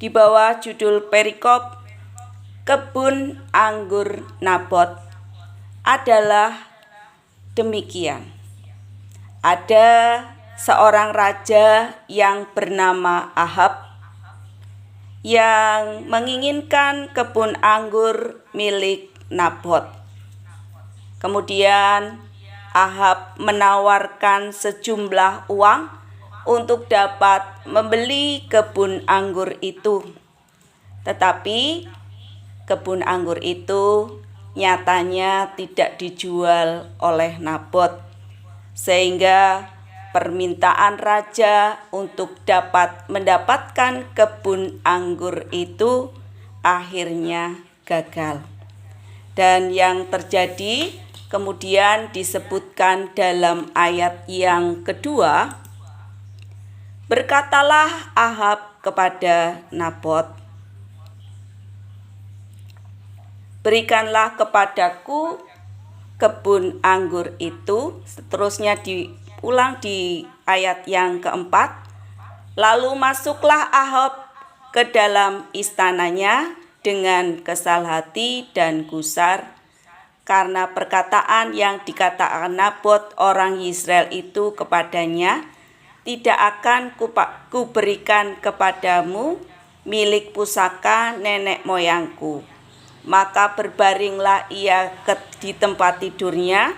di bawah judul perikop kebun anggur Nabot adalah demikian. Ada seorang raja yang bernama Ahab yang menginginkan kebun anggur milik Nabot. Kemudian Ahab menawarkan sejumlah uang untuk dapat membeli kebun anggur itu. Tetapi kebun anggur itu nyatanya tidak dijual oleh Nabot, sehingga permintaan raja untuk dapat mendapatkan kebun anggur itu akhirnya gagal. Dan yang terjadi kemudian disebutkan dalam ayat yang kedua, berkatalah Ahab kepada Nabot, berikanlah kepadaku kebun anggur itu. Seterusnya diulang di ayat yang keempat. Lalu masuklah Ahab ke dalam istananya dengan kesal hati dan gusar karena perkataan yang dikatakan Nabot orang Israel itu kepadanya, tidak akan kuberikan kepadamu milik pusaka nenek moyangku. Maka berbaringlah ia di tempat tidurnya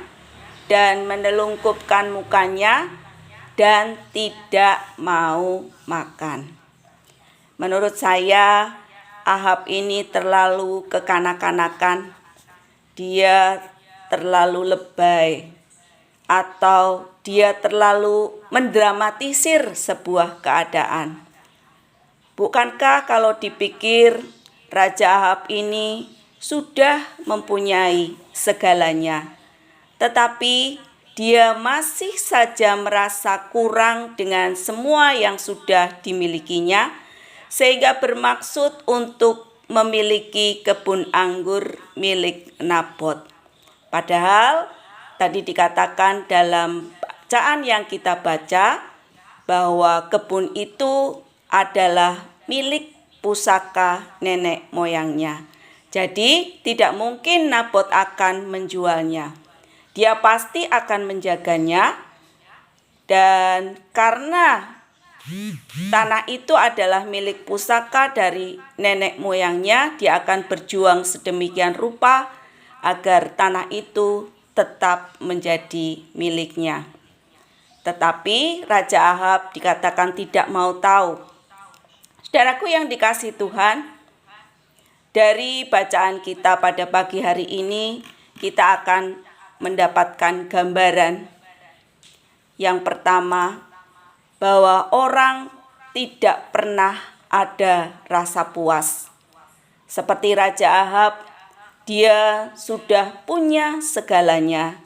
dan menelungkupkan mukanya dan tidak mau makan. Menurut saya, Ahab ini terlalu kekanak-kanakan. Dia terlalu lebay, atau dia terlalu mendramatisir sebuah keadaan. Bukankah kalau dipikir Raja Ahab ini sudah mempunyai segalanya, tetapi dia masih saja merasa kurang dengan semua yang sudah dimilikinya, sehingga bermaksud untuk memiliki kebun anggur milik Nabot. Padahal tadi dikatakan dalam bacaan yang kita baca bahwa kebun itu adalah milik pusaka nenek moyangnya. Jadi tidak mungkin Nabot akan menjualnya. Dia pasti akan menjaganya, dan karena tanah itu adalah milik pusaka dari nenek moyangnya, dia akan berjuang sedemikian rupa agar tanah itu tetap menjadi miliknya. Tetapi Raja Ahab dikatakan tidak mau tahu. Saudaraku yang dikasihi Tuhan, dari bacaan kita pada pagi hari ini, kita akan mendapatkan gambaran. Yang pertama, bahwa orang tidak pernah ada rasa puas. Seperti Raja Ahab, dia sudah punya segalanya,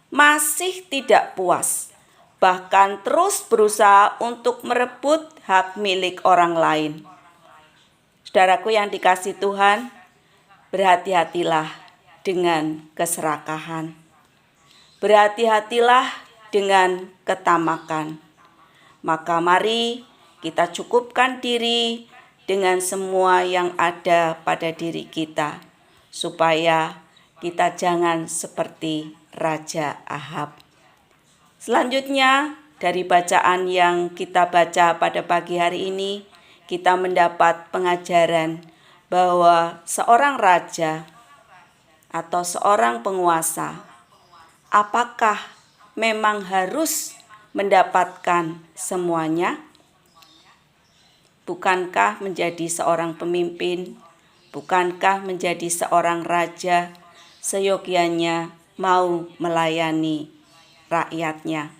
masih tidak puas, bahkan terus berusaha untuk merebut hak milik orang lain. Saudaraku yang dikasihi Tuhan, berhati-hatilah dengan keserakahan. Berhati-hatilah dengan ketamakan. Maka mari kita cukupkan diri dengan semua yang ada pada diri kita, supaya kita jangan seperti Raja Ahab. Selanjutnya, dari bacaan yang kita baca pada pagi hari ini, kita mendapat pengajaran bahwa seorang raja atau seorang penguasa, apakah memang harus mendapatkan semuanya? Bukankah menjadi seorang pemimpin, bukankah menjadi seorang raja seyogyanya mau melayani rakyatnya?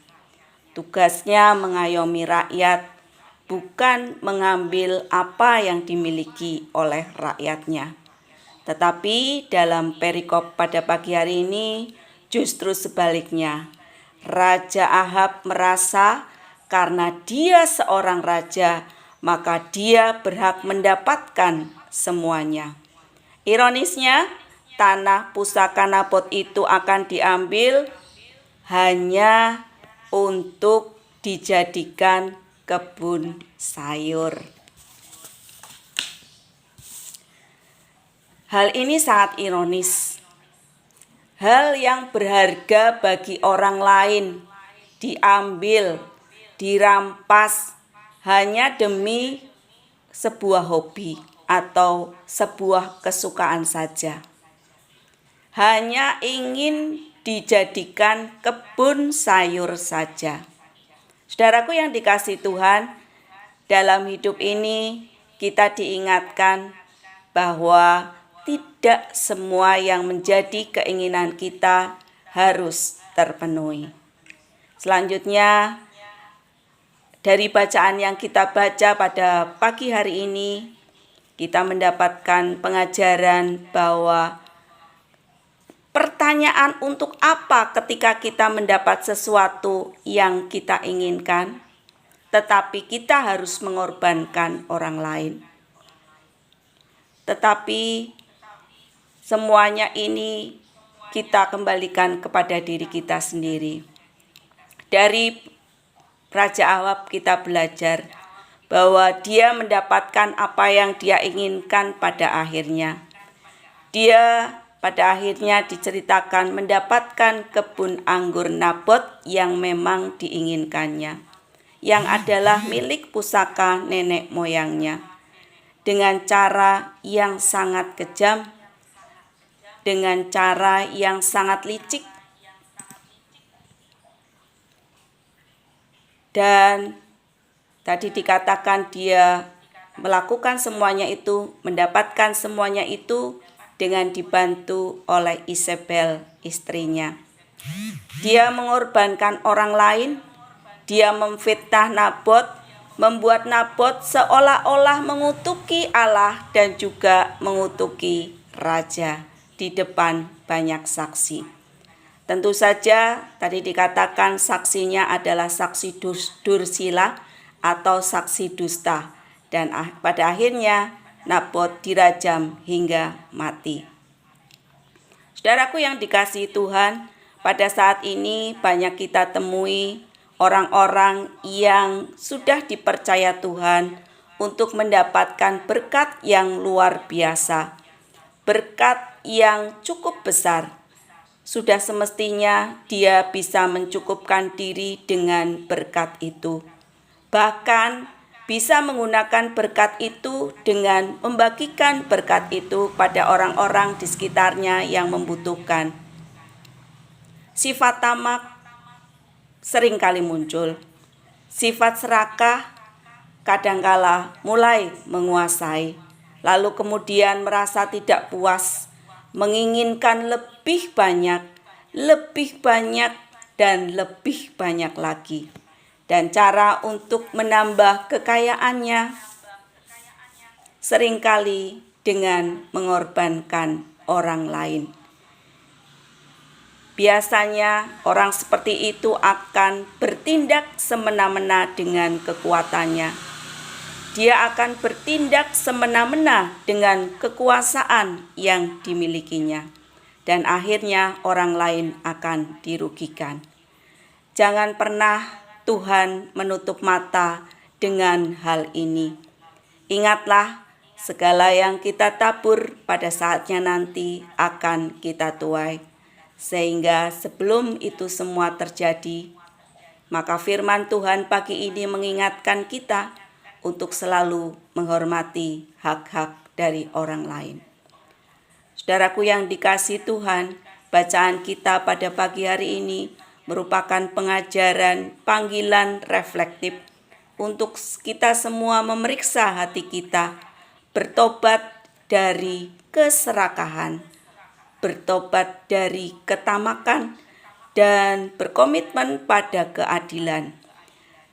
Tugasnya mengayomi rakyat, bukan mengambil apa yang dimiliki oleh rakyatnya. Tetapi dalam perikop pada pagi hari ini justru sebaliknya. Raja Ahab merasa karena dia seorang raja, maka dia berhak mendapatkan semuanya. Ironisnya, tanah pusaka Nabot itu akan diambil hanya untuk dijadikan kebun sayur. Hal ini sangat ironis. Hal yang berharga bagi orang lain diambil, dirampas hanya demi sebuah hobi atau sebuah kesukaan saja. Hanya ingin dijadikan kebun sayur saja. Saudaraku yang dikasihi Tuhan, dalam hidup ini kita diingatkan bahwa tidak semua yang menjadi keinginan kita harus terpenuhi. Selanjutnya, dari bacaan yang kita baca pada pagi hari ini, kita mendapatkan pengajaran bahwa pertanyaan untuk apa ketika kita mendapat sesuatu yang kita inginkan, tetapi kita harus mengorbankan orang lain. Tetapi semuanya ini kita kembalikan kepada diri kita sendiri. Dari Raja Ahab kita belajar bahwa dia mendapatkan apa yang dia inginkan pada akhirnya. Dia pada akhirnya diceritakan mendapatkan kebun anggur Nabot yang memang diinginkannya, yang adalah milik pusaka nenek moyangnya, dengan cara yang sangat kejam, dengan cara yang sangat licik, dan tadi dikatakan dia melakukan semuanya itu, mendapatkan semuanya itu dengan dibantu oleh Isabel, istrinya. Dia mengorbankan orang lain, dia memfitnah Nabot, membuat Nabot seolah-olah mengutuki Allah dan juga mengutuki raja di depan banyak saksi. Tentu saja tadi dikatakan saksinya adalah saksi dursila atau saksi dusta, dan pada akhirnya Nabot dirajam hingga mati. Saudaraku yang dikasihi Tuhan, pada saat ini banyak kita temui orang-orang yang sudah dipercaya Tuhan untuk mendapatkan berkat yang luar biasa, berkat yang cukup besar. Sudah semestinya dia bisa mencukupkan diri dengan berkat itu. Bahkan bisa menggunakan berkat itu dengan membagikan berkat itu pada orang-orang di sekitarnya yang membutuhkan. Sifat tamak seringkali muncul. Sifat serakah kadangkala mulai menguasai. Lalu kemudian merasa tidak puas, menginginkan lebih banyak, dan lebih banyak lagi. Dan cara untuk menambah kekayaannya seringkali dengan mengorbankan orang lain. Biasanya orang seperti itu akan bertindak semena-mena dengan kekuatannya. Dia akan bertindak semena-mena dengan kekuasaan yang dimilikinya. Dan akhirnya orang lain akan dirugikan. Jangan pernah Tuhan menutup mata dengan hal ini. Ingatlah, segala yang kita tabur pada saatnya nanti akan kita tuai. Sehingga sebelum itu semua terjadi, maka firman Tuhan pagi ini mengingatkan kita untuk selalu menghormati hak-hak dari orang lain. Saudaraku yang dikasihi Tuhan, bacaan kita pada pagi hari ini merupakan pengajaran panggilan reflektif untuk kita semua memeriksa hati kita, bertobat dari keserakahan, bertobat dari ketamakan, dan berkomitmen pada keadilan.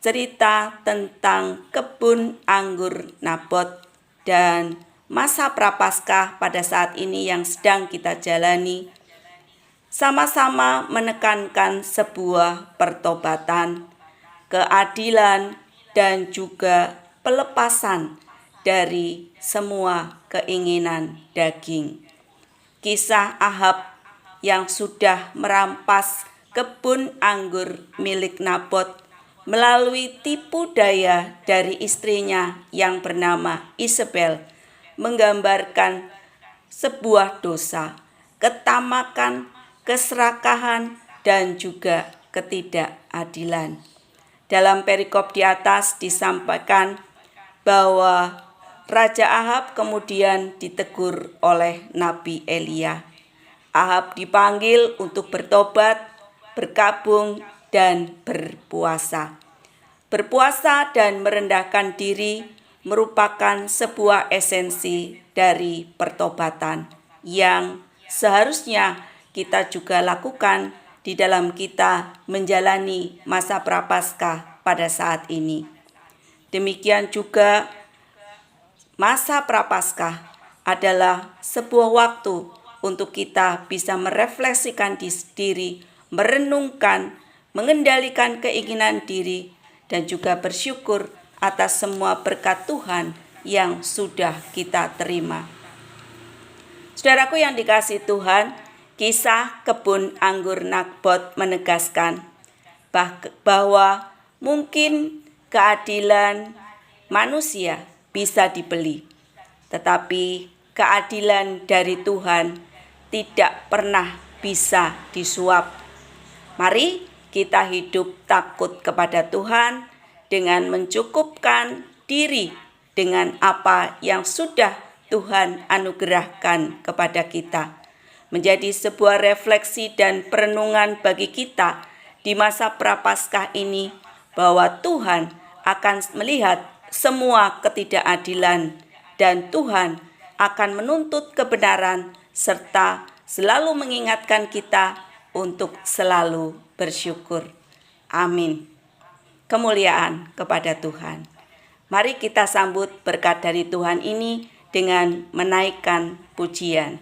Cerita tentang kebun anggur Nabot dan masa Prapaskah pada saat ini yang sedang kita jalani sama-sama menekankan sebuah pertobatan, keadilan, dan juga pelepasan dari semua keinginan daging. Kisah Ahab yang sudah merampas kebun anggur milik Nabot melalui tipu daya dari istrinya yang bernama Isabel menggambarkan sebuah dosa, ketamakan, keserakahan, dan juga ketidakadilan. Dalam perikop di atas disampaikan bahwa Raja Ahab kemudian ditegur oleh Nabi Elia. Ahab dipanggil untuk bertobat, berkabung, dan berpuasa. Berpuasa dan merendahkan diri merupakan sebuah esensi dari pertobatan yang seharusnya kita juga lakukan di dalam kita menjalani masa prapaskah pada saat ini. Demikian juga masa prapaskah adalah sebuah waktu untuk kita bisa merefleksikan diri, merenungkan, mengendalikan keinginan diri, dan juga bersyukur atas semua berkat Tuhan yang sudah kita terima. Saudaraku yang dikasihi Tuhan, kisah kebun anggur Nakbot menegaskan bahwa mungkin keadilan manusia bisa dibeli, tetapi keadilan dari Tuhan tidak pernah bisa disuap. Mari kita hidup takut kepada Tuhan dengan mencukupkan diri dengan apa yang sudah Tuhan anugerahkan kepada kita. Menjadi sebuah refleksi dan perenungan bagi kita di masa prapaskah ini bahwa Tuhan akan melihat semua ketidakadilan dan Tuhan akan menuntut kebenaran serta selalu mengingatkan kita untuk selalu bersyukur. Amin. Kemuliaan kepada Tuhan. Mari kita sambut berkat dari Tuhan ini dengan menaikkan pujian.